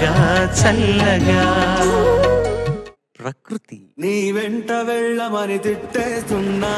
చల్లగా చల్లగా. ప్రకృతి నీ వెంట వెళ్ళమని తిట్టేస్తున్నా.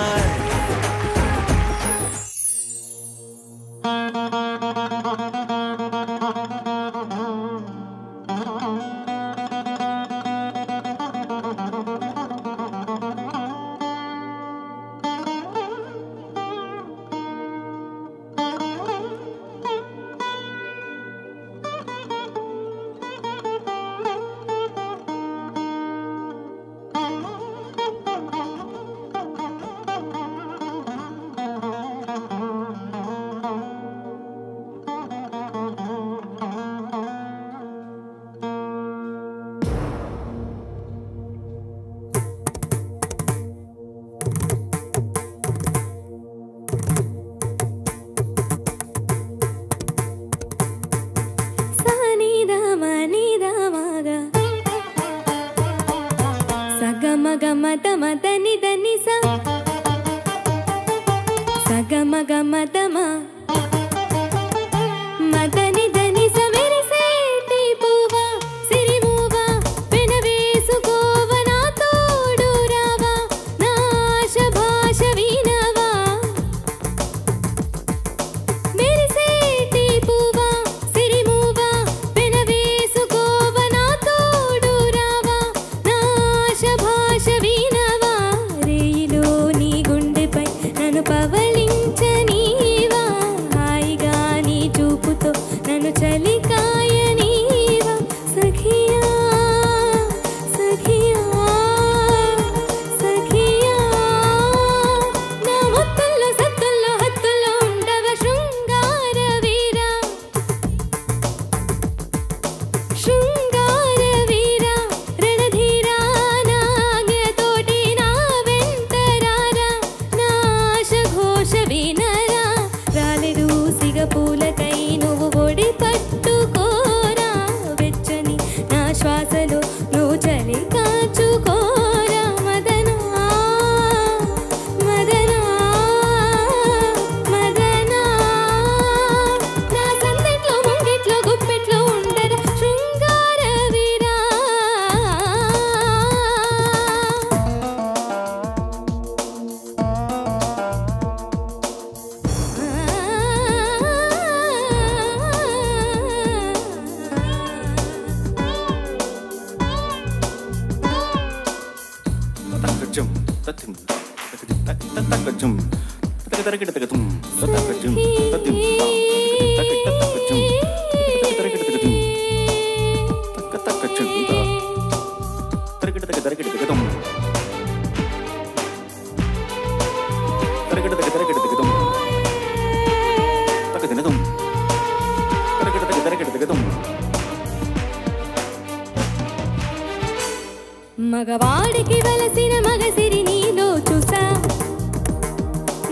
మగవాడికి వలసిన మగసిరి నీలో చూసా,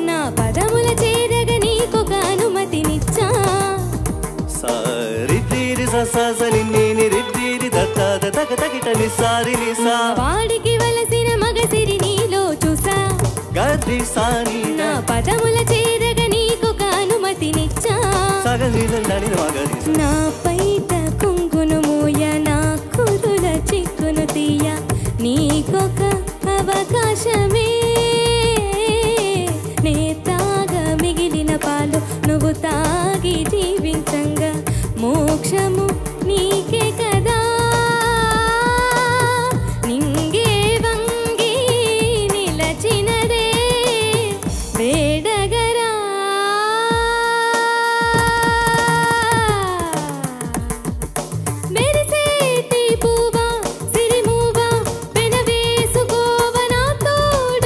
నా పదముల చేరగ నీకొక అనుమతినిచ్చా. వాడికి వలసిన మగసిరి నీలో చూసా, నా పదముల చేరగ నీకొక అనుమతినిచ్చా. నా పైట కుంకును మూయ, నా కురుల చిక్కును తీయ, నీకొక అవకాశమే. నే తాగ మిగిలిన పాలు నువ్వు తాగి జీవించంగా, మోక్షము నీకే కదా. నింగే వంగి నిలచినదే వేడగరా, మెరిసేటి పువ్వా సిరిమువ్వా పెనవేసుకోవ నా తోడు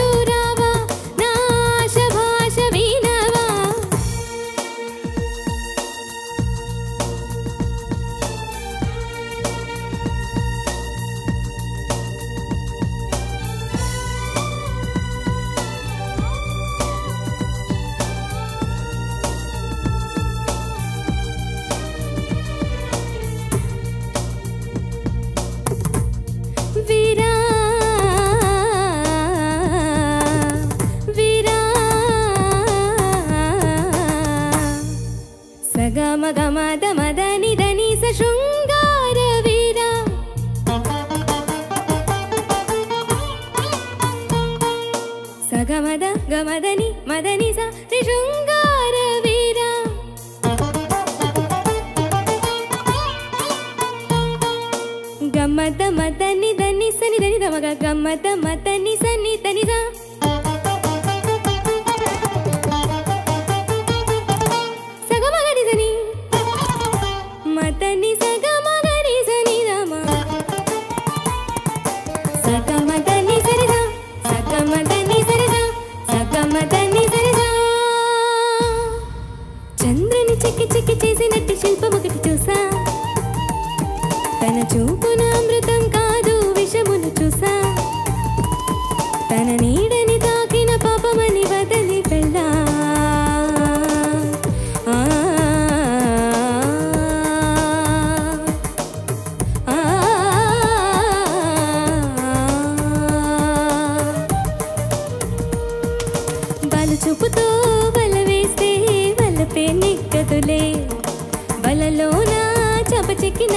గమదని మదని స రి శృంగార వీర గమ్మద మదని దని సని దని దమగ గమ్మద మదని సని దని ద సగమగని సని మదని సగమగని సని దమ సగమదని సరి ద సగమదని సరి ద సగమదని సరి ద చంద్రుని చెక్కి చెక్కి చేసినట్టు శిల్పం ఒకటి చూసా తన చూపున అమృతం కాదు విషమును చూసా తన నీడని తాకిన పాపమని వదలి వెళ్ళా బలు చూపుతో వల వేస్తే వలపే నిక్కదులే వలలోన చప చెక్కిన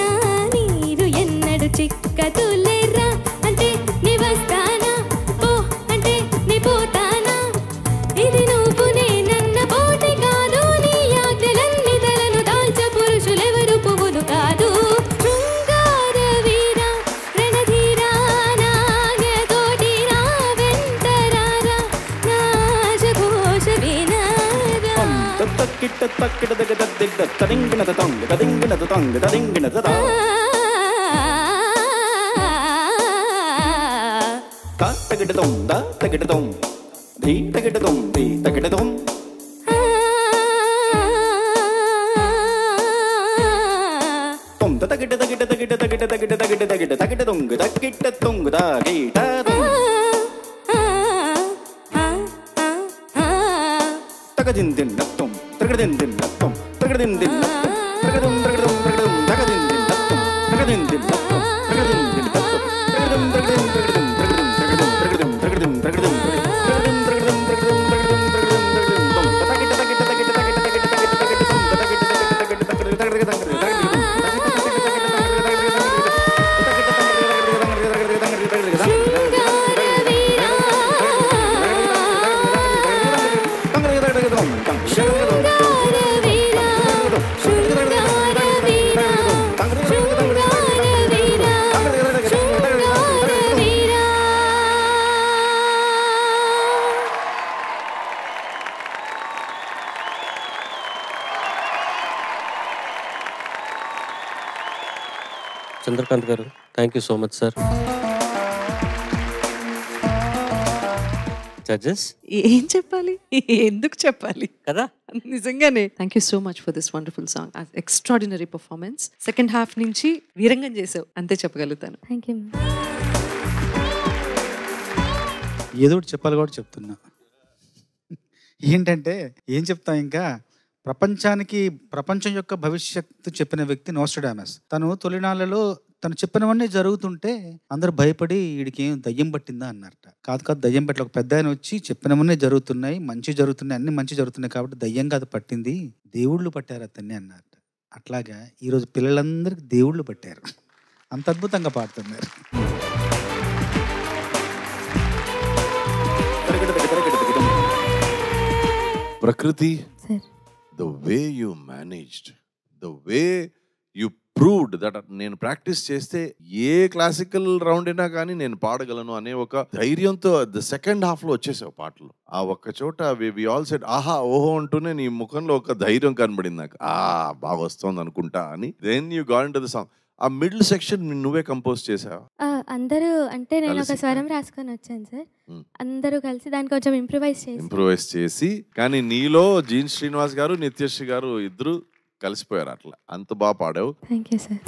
నీరు ఎన్నడు చిక్కదులేరా అంటే నీ వస్తానా పో అంటే నీ పోతానా ఇది నువ్వు నేనన్న పోటీ కాదు నీ ఆజ్ఞలన్నీ తలను దాల్చ పురుషులెవరు పువ్వులు కాదు శృంగార వీర రణధీరా నాగతోటి రా వెంటరారా నాశఘోష వినరా తక్కిట తక్కిట దగ్గర దిడ్డ తరింగిన తంగ తరింగిన తంగ తరింగిన తా తగిట తం దా తగిట తం ధీ తగిట తం ధీ తగిట తం తం తగిట తగిట తగిట తగిట తగిట తగిట తగిట తగిట తుంగ తగిట తుంగ దా గీట తగదిన్ దిన్ నత్తం తగదిన్ దిన్ నత్తం తగదిన్ దిన్ నత్తం తగదం తగదం తగదం తగదిన్ దిన్ నత్తం తగదిన్ దిన్ నత్తం తగదిన్ దిన్ నత్తం తగదం తగదం తగదం తగదం తగదం తగదం తగదం తగదం తగదం తగదం తగదం తగదం తం తగిట తగిట తగిట తగిట తగిట తగిట తగిట తం తగిట తగిట తగిట తగిట తగిట Chandrakant garu thank you so much sir. Judges ఏం చెప్పాలి, ఎందుకు చెప్పాలి కదా, నిజంగానే thank you so much for this wonderful song, extraordinary performance. Second half నుంచి వీరంగం చేసావు అంతే చెప్పగలుగుతాను. Thank you. ఏదో ఒకటి చెప్పాలి కూడా చెప్తున్నా. ఏంటంటే ఏం చెప్తాం, ఇంకా ప్రపంచం యొక్క భవిష్యత్తు చెప్పిన వ్యక్తి నోస్ట్రాడమస్. తను తొలినాళ్ళలో తను చెప్పినవన్నీ జరుగుతుంటే అందరూ భయపడి వీడికి ఏం దయ్యం పట్టిందా అన్నారట. కాదు దయ్యం పట్ల ఒక పెద్ద ఆయన వచ్చి చెప్పినవన్నీ జరుగుతున్నాయి, మంచి జరుగుతున్నాయి, అన్ని మంచి జరుగుతున్నాయి కాబట్టి దయ్యం కాదు పట్టింది, దేవుళ్ళు పట్టారు అతన్ని అన్నారట. అట్లాగా ఈరోజు పిల్లలందరికీ దేవుళ్ళు పట్టారు. అంత అద్భుతంగా పాడుతున్నారు. ప్రకృతి, the way you managed, the way you proved that నేను ప్రాక్టీస్ చేస్తే ఏ క్లాసికల్ రౌండ్ అయినా కానీ నేను పాడగలను అనే ఒక ధైర్యంతో ద సెకండ్ హాఫ్ లో వచ్చేసావు పాటలు. ఆ ఒక్క చోట వి ఆల్ సెడ్ ఆహా ఓహో అంటూనే నీ ముఖంలో ఒక ధైర్యం కనబడింది నాకు. బాగా వస్తుంది అనుకుంటా అని. Then you got into the song. ఆ మిడిల్ సెక్షన్ నువ్వే కంపోజ్ చేసావా? అందరూ అంటే నేను ఒక స్వరం రాసుకొని వచ్చాను సార్, అందరూ కలిసి దాన్ని కొంచెం ఇంప్రూవైజ్ చేసి కానీ నీలో జీన్ శ్రీనివాస్ గారు, నిత్యశ్రీ గారు ఇద్దరు కలిసిపోయారు. అట్లా అంత బాగా పాడావు. Thank you sir.